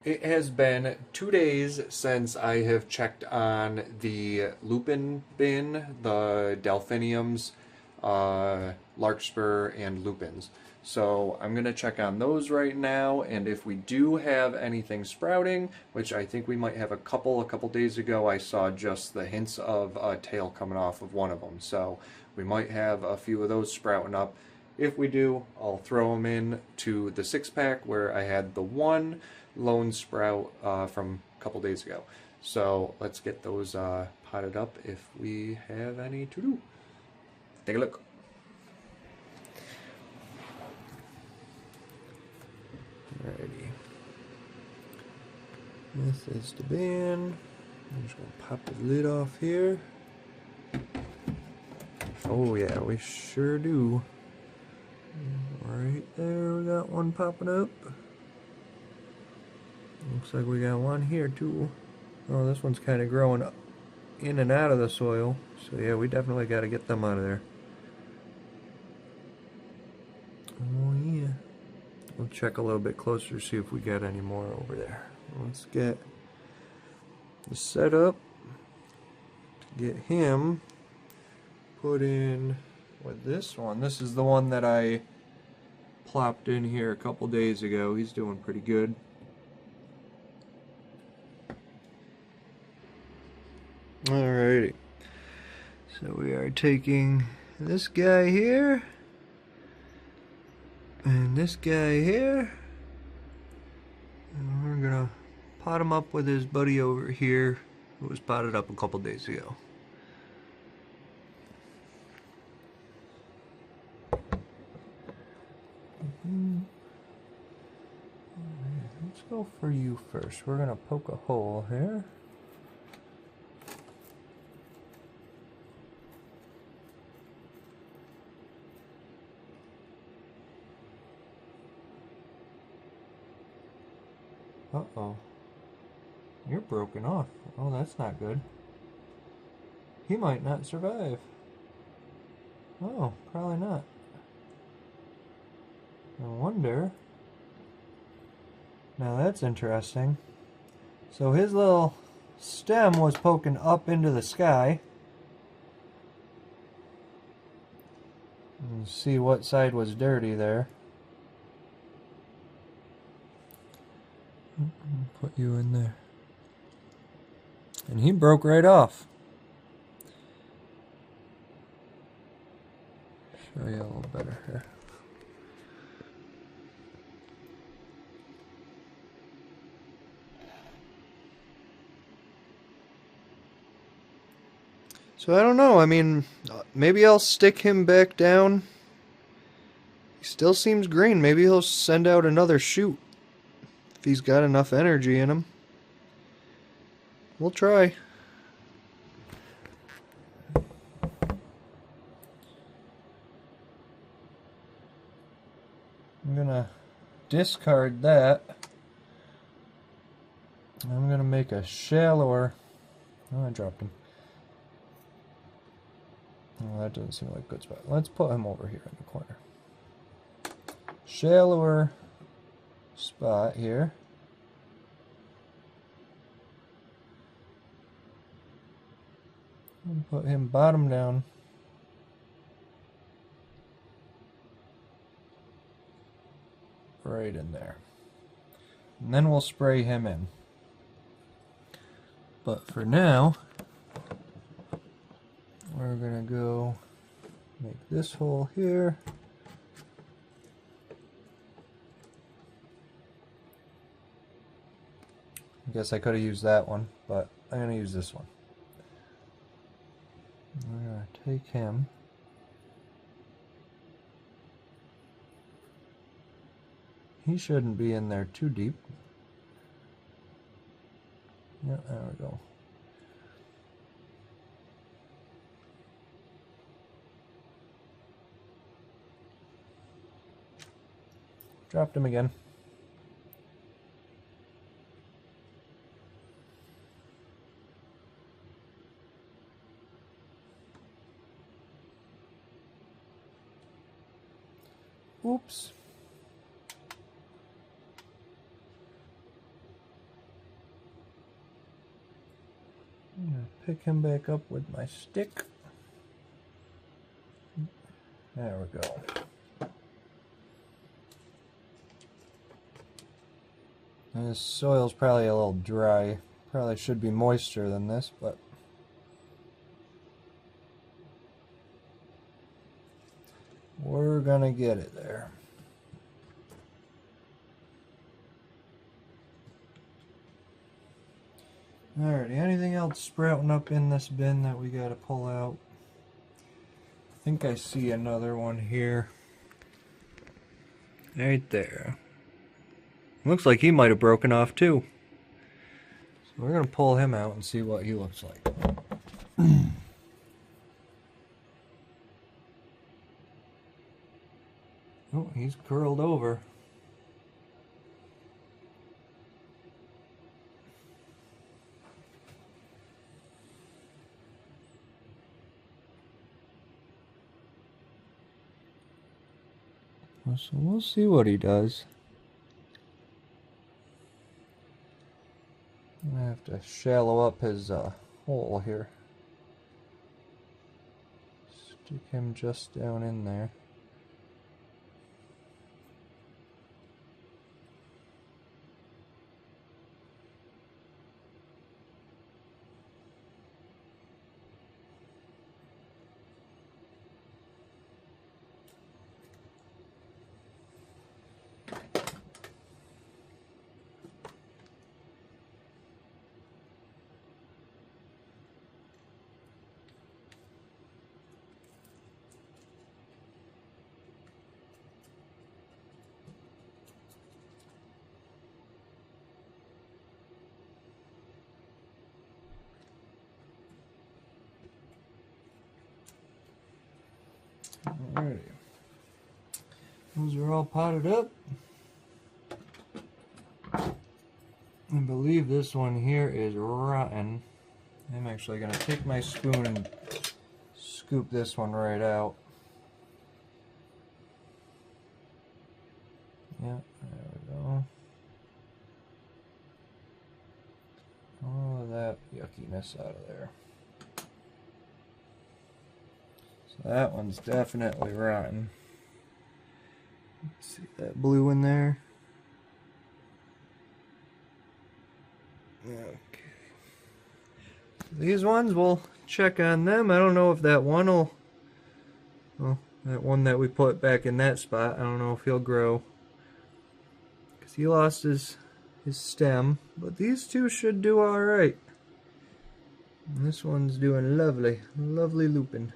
It has been 2 days since I have checked on the lupin bin, the delphiniums, larkspur, and lupins. So I'm going to check on those right now, and if we do have anything sprouting, which I think we might have a couple days ago I saw just the hints of a tail coming off of one of them. So we might have a few of those sprouting up. If we do, I'll throw them in to the 6-pack where I had the one lone sprout from a couple days ago. So let's get those potted up if we have any to do. Take a look. Alrighty. This is the bin. I'm just going to pop the lid off here. Oh yeah, we sure do. Right there, we got one popping up. Looks like we got one here too. Oh, this one's kind of growing up in and out of the soil. So yeah, we definitely got to get them out of there. Oh yeah. We'll check a little bit closer to see if we got any more over there. Let's get the setup to get him put in with this one. This is the one that I plopped in here a couple days ago. He's doing pretty good. Alrighty. So we are taking this guy here and this guy here, and we're gonna pot him up with his buddy over here who was potted up a couple days ago. Let's go for you first. We're gonna poke a hole here. Uh-oh. You're broken off. Oh, that's not good. He might not survive. Oh, probably not. I wonder. Now that's interesting. So his little stem was poking up into the sky. And see what side was dirty there. Put you in there. And he broke right off. Show you a little better here. So I don't know, I mean, maybe I'll stick him back down. He still seems green. Maybe he'll send out another shoot if he's got enough energy in him. We'll try. I'm gonna discard that. I'm gonna make a shallower. Oh, I dropped him. Oh, that doesn't seem like a good spot. Let's put him over here in the corner. Shallower spot here. And put him bottom down. Right in there. And then we'll spray him in. But for now, we're gonna go make this hole here. I guess I could have used that one, but I'm gonna use this one. I'm gonna take him. He shouldn't be in there too deep. Yeah, there we go. Dropped him again. Oops. I'm gonna pick him back up with my stick. There we go. This soil's probably a little dry. Probably should be moister than this, but we're gonna get it there. Alrighty, anything else sprouting up in this bin that we gotta pull out? I think I see another one here. Right there. Looks like he might have broken off too. So we're gonna pull him out and see what he looks like. Oh, he's curled over. So we'll see what he does. I have to shallow up his hole here. Stick him just down in there. Alrighty. Those are all potted up. I believe this one here is rotten. I'm actually going to take my spoon and scoop this one right out. Yeah, there we go. All of that yuckiness out of there. So that one's definitely rotten. Let's see that blue in there. Okay. These ones, we'll check on them. I don't know if that one will... Well, that one that we put back in that spot, I don't know if he'll grow. Because he lost his stem. But these two should do alright. This one's doing lovely. Lovely lupine.